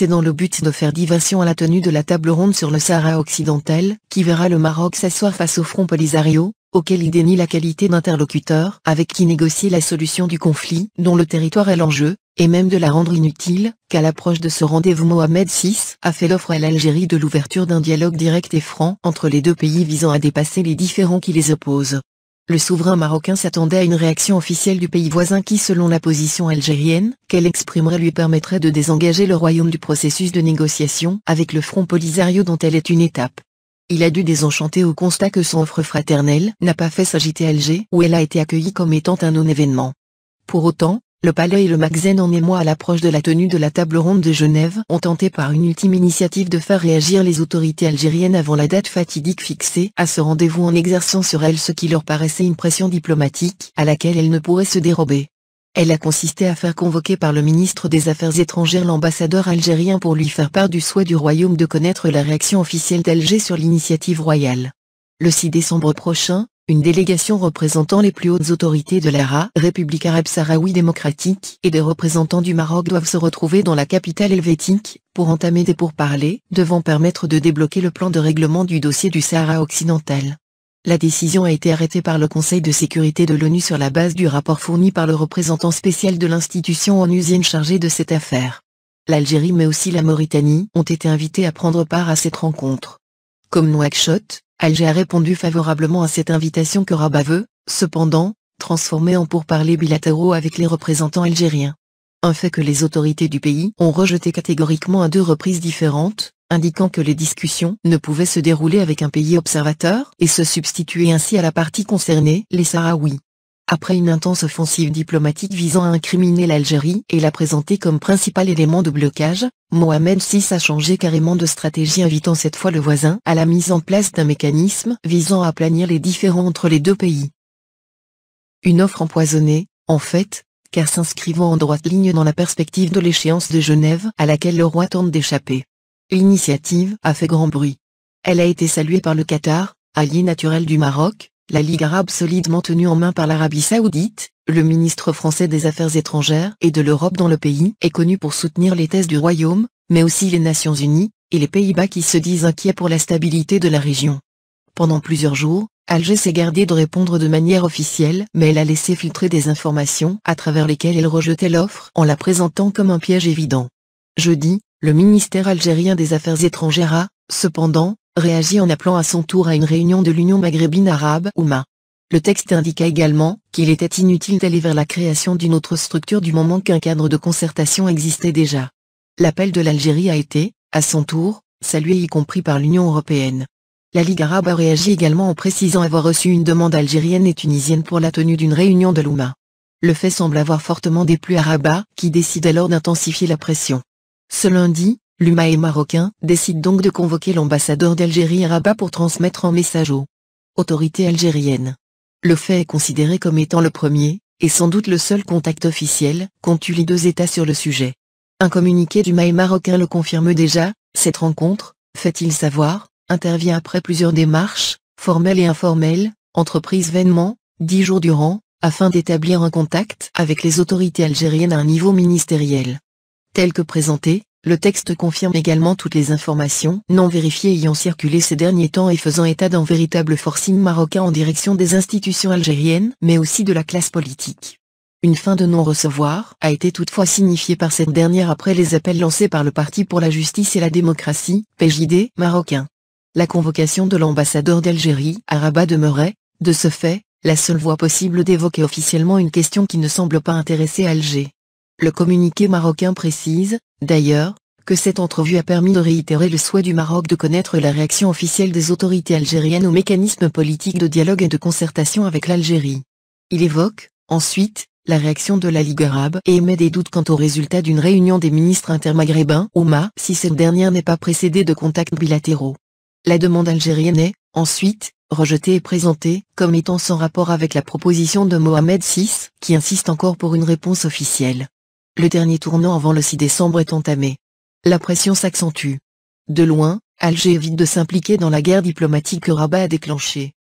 C'est dans le but de faire diversion à la tenue de la table ronde sur le Sahara occidental, qui verra le Maroc s'asseoir face au Front Polisario, auquel il dénie la qualité d'interlocuteur avec qui négocier la solution du conflit, dont le territoire est l'enjeu, et même de la rendre inutile, qu'à l'approche de ce rendez-vous Mohamed VI a fait l'offre à l'Algérie de l'ouverture d'un dialogue direct et franc entre les deux pays visant à dépasser les différends qui les opposent. Le souverain marocain s'attendait à une réaction officielle du pays voisin qui, selon la position algérienne, qu'elle exprimerait, lui permettrait de désengager le royaume du processus de négociation avec le Front Polisario dont elle est une étape. Il a dû désenchanter au constat que son offre fraternelle n'a pas fait s'agiter Alger, où elle a été accueillie comme étant un non-événement. Pour autant, le Palais et le Magzen en émoi à l'approche de la tenue de la table ronde de Genève ont tenté par une ultime initiative de faire réagir les autorités algériennes avant la date fatidique fixée à ce rendez-vous en exerçant sur elles ce qui leur paraissait une pression diplomatique à laquelle elles ne pourraient se dérober. Elle a consisté à faire convoquer par le ministre des Affaires étrangères l'ambassadeur algérien pour lui faire part du souhait du royaume de connaître la réaction officielle d'Alger sur l'initiative royale. Le 6 décembre prochain, une délégation représentant les plus hautes autorités de la République arabe sahraoui démocratique et des représentants du Maroc doivent se retrouver dans la capitale helvétique, pour entamer des pourparlers devant permettre de débloquer le plan de règlement du dossier du Sahara occidental. La décision a été arrêtée par le Conseil de sécurité de l'ONU sur la base du rapport fourni par le représentant spécial de l'institution onusienne chargé de cette affaire. L'Algérie mais aussi la Mauritanie ont été invités à prendre part à cette rencontre. Comme Nouakchott, Alger a répondu favorablement à cette invitation que Rabat veut, cependant, transformer en pourparlers bilatéraux avec les représentants algériens. Un fait que les autorités du pays ont rejeté catégoriquement à 2 reprises différentes, indiquant que les discussions ne pouvaient se dérouler avec un pays observateur et se substituer ainsi à la partie concernée, les Sahraouis. Après une intense offensive diplomatique visant à incriminer l'Algérie et la présenter comme principal élément de blocage, Mohamed VI a changé carrément de stratégie, invitant cette fois le voisin à la mise en place d'un mécanisme visant à aplanir les différends entre les deux pays. Une offre empoisonnée, en fait, car s'inscrivant en droite ligne dans la perspective de l'échéance de Genève à laquelle le roi tente d'échapper. L'initiative a fait grand bruit. Elle a été saluée par le Qatar, allié naturel du Maroc, la Ligue arabe solidement tenue en main par l'Arabie saoudite, le ministre français des Affaires étrangères et de l'Europe dans le pays est connu pour soutenir les thèses du royaume, mais aussi les Nations unies, et les Pays-Bas qui se disent inquiets pour la stabilité de la région. Pendant plusieurs jours, Alger s'est gardée de répondre de manière officielle, mais elle a laissé filtrer des informations à travers lesquelles elle rejetait l'offre en la présentant comme un piège évident. Jeudi, le ministère algérien des Affaires étrangères a, cependant, réagi en appelant à son tour à une réunion de l'Union maghrébine arabe (OUMA). Le texte indiqua également qu'il était inutile d'aller vers la création d'une autre structure du moment qu'un cadre de concertation existait déjà. L'appel de l'Algérie a été, à son tour, salué y compris par l'Union européenne. La Ligue arabe a réagi également en précisant avoir reçu une demande algérienne et tunisienne pour la tenue d'une réunion de l'OUMA. Le fait semble avoir fortement déplu à Rabat, qui décide alors d'intensifier la pression. Ce lundi, l'UMAE marocain décide donc de convoquer l'ambassadeur d'Algérie à Rabat pour transmettre un message aux autorités algériennes. Le fait est considéré comme étant le premier, et sans doute le seul contact officiel, qu'ont eu les deux États sur le sujet. Un communiqué du UMAE marocain le confirme déjà, cette rencontre, fait-il savoir, intervient après plusieurs démarches, formelles et informelles, entreprises vainement, 10 jours durant, afin d'établir un contact avec les autorités algériennes à un niveau ministériel. Tel que présenté, le texte confirme également toutes les informations non vérifiées ayant circulé ces derniers temps et faisant état d'un véritable forcing marocain en direction des institutions algériennes mais aussi de la classe politique. Une fin de non-recevoir a été toutefois signifiée par cette dernière après les appels lancés par le Parti pour la justice et la démocratie, PJD, marocain. La convocation de l'ambassadeur d'Algérie à Rabat demeurait, de ce fait, la seule voie possible d'évoquer officiellement une question qui ne semble pas intéresser Alger. Le communiqué marocain précise, d'ailleurs, que cette entrevue a permis de réitérer le souhait du Maroc de connaître la réaction officielle des autorités algériennes au mécanisme politique de dialogue et de concertation avec l'Algérie. Il évoque, ensuite, la réaction de la Ligue arabe et émet des doutes quant au résultat d'une réunion des ministres intermaghrébins (OUMA) si cette dernière n'est pas précédée de contacts bilatéraux. La demande algérienne est, ensuite, rejetée et présentée comme étant sans rapport avec la proposition de Mohamed VI, qui insiste encore pour une réponse officielle. Le dernier tournant avant le 6 décembre est entamé. La pression s'accentue. De loin, Alger évite de s'impliquer dans la guerre diplomatique que Rabat a déclenchée.